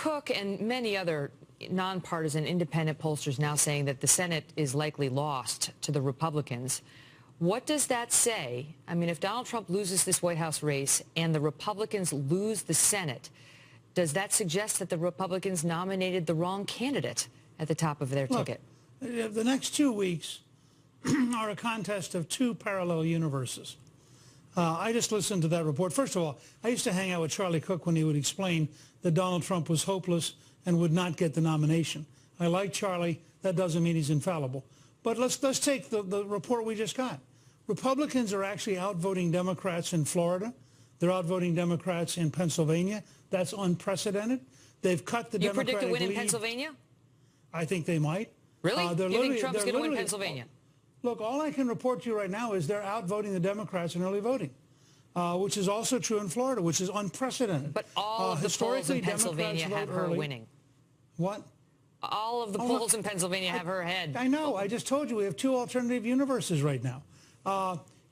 Cook and many other nonpartisan independent pollsters now saying that the Senate is likely lost to the Republicans. What does that say? I mean, if Donald Trump loses this White House race and the Republicans lose the Senate, does that suggest that the Republicans nominated the wrong candidate at the top of their ticket? The next 2 weeks are a contest of two parallel universes. I just listened to that report. First of all, I used to hang out with Charlie Cook when he would explain that Donald Trump was hopeless and would not get the nomination. I like Charlie. That doesn't mean he's infallible. But let's take the report we just got. Republicans are actually outvoting Democrats in Florida. They're outvoting Democrats in Pennsylvania. That's unprecedented. They've cut the Democratic lead. You predict a win in Pennsylvania? I think they might. Really? You think Trump's going to win Pennsylvania? Look, all I can report to you right now is they're outvoting the Democrats in early voting, which is also true in Florida, which is unprecedented. But all of the polls in Pennsylvania have her winning. What? All of the polls in Pennsylvania have her ahead. I know. I just told you we have two alternative universes right now.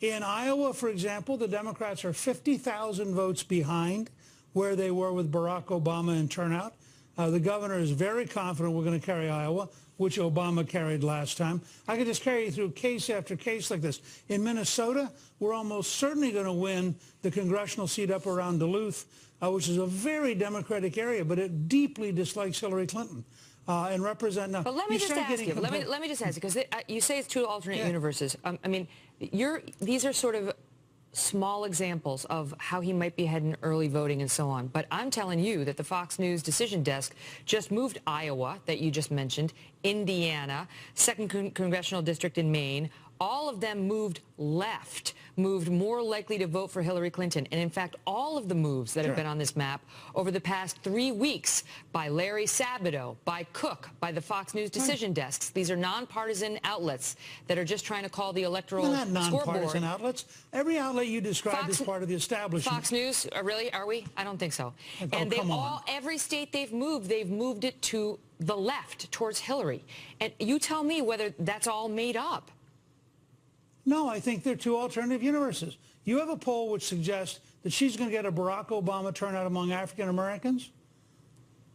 In Iowa, for example, the Democrats are 50,000 votes behind where they were with Barack Obama in turnout. The governor is very confident we're going to carry Iowa, which Obama carried last time. I could just carry you through case after case like this. In Minnesota, we're almost certainly going to win the congressional seat up around Duluth, which is a very Democratic area, but it deeply dislikes Hillary Clinton. And represent now. But let me just ask you. Let me just ask you, because you say it's two alternate universes. I mean, these are sort of small examples of how he might be heading early voting and so on. But I'm telling you that the Fox News decision desk just moved Iowa, that you just mentioned, Indiana, 2nd Congressional District in Maine. All of them moved left, moved more likely to vote for Hillary Clinton. And in fact, all of the moves that have been on this map over the past 3 weeks by Larry Sabato, by Cook, by the Fox News decision desks, these are nonpartisan outlets that are just trying to call the electoral scoreboard. They're not nonpartisan outlets. Every outlet you described is part of the establishment. Fox News, really? Are we? I don't think so. And come on. Every state they've moved it to the left, towards Hillary. And you tell me whether that's all made up. No, I think they're two alternative universes. You have a poll which suggests that she's going to get a Barack Obama turnout among African Americans.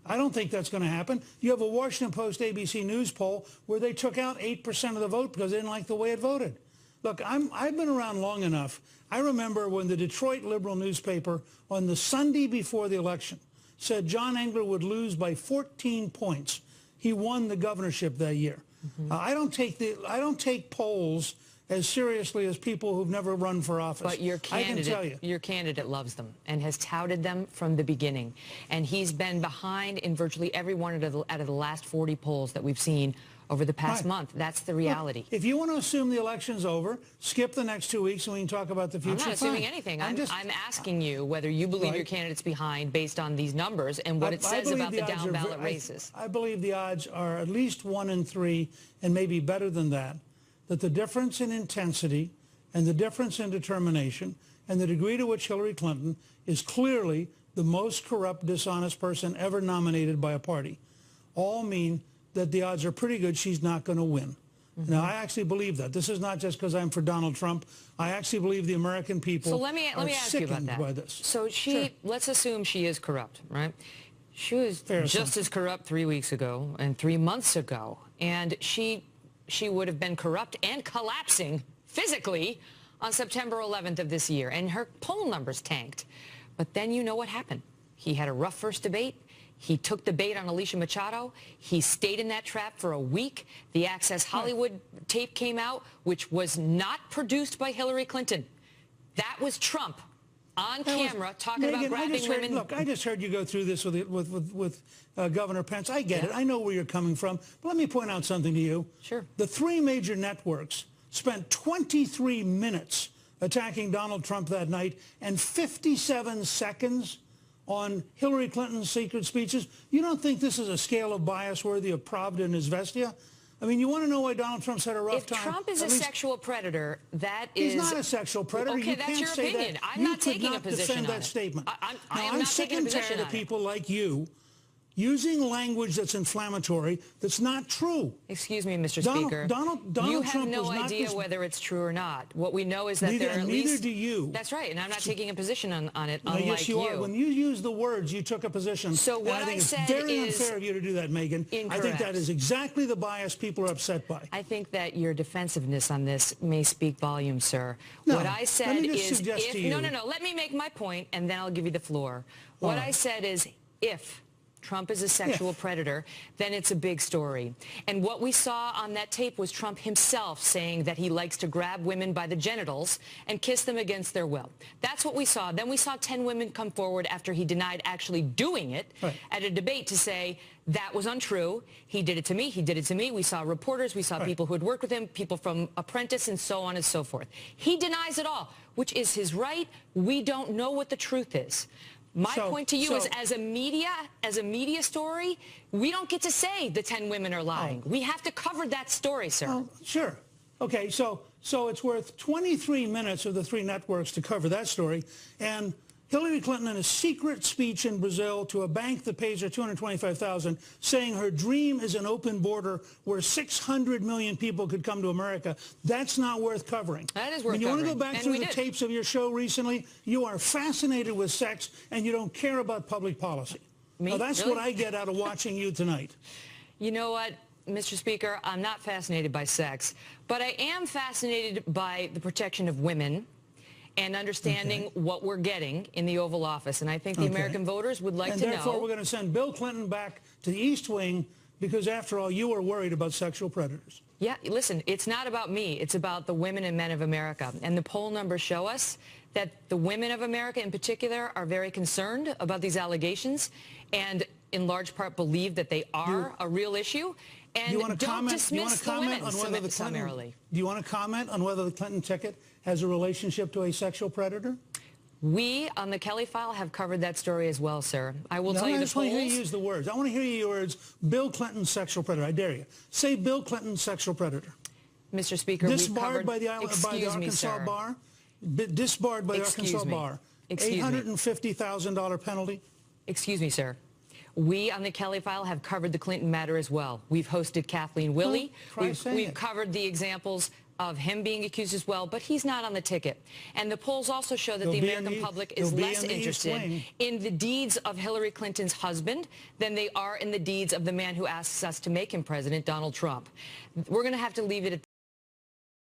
I don't think that's going to happen. You have a Washington Post ABC News poll where they took out 8% of the vote because they didn't like the way it voted. Look, I've been around long enough. I remember when the Detroit Liberal newspaper on the Sunday before the election said John Engler would lose by 14 points. He won the governorship that year. I don't take polls as seriously as people who've never run for office. But your candidate loves them and has touted them from the beginning. And he's been behind in virtually every one out of the last 40 polls that we've seen over the past month. That's the reality. Look, if you want to assume the election's over, skip the next 2 weeks and we can talk about the future. I'm not assuming anything. I'm asking you whether you believe your candidate's behind based on these numbers and what it says about the down-ballot races. I believe the odds are at least 1 in 3 and maybe better than that the difference in intensity and the difference in determination and the degree to which Hillary Clinton is clearly the most corrupt, dishonest person ever nominated by a party all mean that the odds are pretty good she's not going to win. Now, I actually believe that. This is not just because I'm for Donald Trump. I actually believe the American people let me ask you about that. By this. So let's assume she is corrupt, right? She was just as corrupt 3 weeks ago and 3 months ago. And she would have been corrupt and collapsing physically on September 11th of this year, and her poll numbers tanked. But then you know what happened. He had a rough first debate. He took the bait on Alicia Machado. He stayed in that trap for a week. The Access Hollywood tape came out, which was not produced by Hillary Clinton. That was Trump on camera talking about grabbing women. Look, I just heard you go through this with Governor Pence. I get it. I know where you're coming from. But let me point out something to you. Sure. The 3 major networks spent 23 minutes attacking Donald Trump that night and 57 seconds on Hillary Clinton's secret speeches. You don't think this is a scale of bias worthy of Pravda and Izvestia? I mean, you want to know why Donald Trump's had a rough time? If Trump is a sexual predator, that is... He's not a sexual predator. Okay, that's your opinion. I'm not taking a position on it. You could not defend that statement. I'm not sick taking a and position tired of people like you using language that's inflammatory, that's not true. Excuse me, Mr. Speaker. Donald you Trump have no was not idea whether it's true or not. What we know is that there are at least... Neither do you. That's right, and I'm not taking a position on it, No, unlike yes, you are. When you use the words, you took a position. So what and I think said it's very is unfair of you to do that, Megyn. Incorrect. I think that is exactly the bias people are upset by. I think that your defensiveness on this may speak volumes, sir. No, what I said let me just is suggest to you. No, let me make my point, and then I'll give you the floor. What I said is if Trump is a sexual predator, then it's a big story. And what we saw on that tape was Trump himself saying that he likes to grab women by the genitals and kiss them against their will. That's what we saw. Then we saw 10 women come forward after he denied actually doing it at a debate to say that was untrue. He did it to me. He did it to me. We saw reporters. We saw people who had worked with him, people from Apprentice, and so on and so forth. He denies it all, which is his right. We don't know what the truth is. My point to you is, as a media story, we don't get to say the 10 women are lying. We have to cover that story, sir. Oh, sure. Okay, so it's worth 23 minutes of the three networks to cover that story. And Hillary Clinton, in a secret speech in Brazil to a bank that pays her $225,000, saying her dream is an open border where 600 million people could come to America. That's not worth covering. That is worth covering. You want to go back through the tapes of your show recently? You are fascinated with sex, and you don't care about public policy. Me? Now, that's really? what I get out of watching you tonight. You know what, Mr. Speaker? I'm not fascinated by sex, but I am fascinated by the protection of women and understanding what we're getting in the Oval Office. And I think the American voters would like to know. And therefore, we're going to send Bill Clinton back to the East Wing because, after all, you are worried about sexual predators. Yeah, listen, it's not about me. It's about the women and men of America. And the poll numbers show us that the women of America in particular are very concerned about these allegations and in large part believe that they are a real issue. And don't dismiss the women summarily. Do you want to comment on whether the Clinton ticket has a relationship to a sexual predator? We, on the Kelly File, have covered that story as well, sir. I will tell you the polls. I just want to hear you use the words. I want to hear you use the words, Bill Clinton, sexual predator. I dare you. Say Bill Clinton, sexual predator. Mr. Speaker, disbarred by the Arkansas bar? Disbarred by the Arkansas bar. $850,000 penalty? Excuse me, sir. We on the Kelly File have covered the Clinton matter as well. We've hosted Kathleen Willey. We've covered the examples of him being accused as well, but he's not on the ticket. And the polls also show that the American public is less interested in the deeds of Hillary Clinton's husband than they are in the deeds of the man who asks us to make him president, Donald Trump. We're going to have to leave it at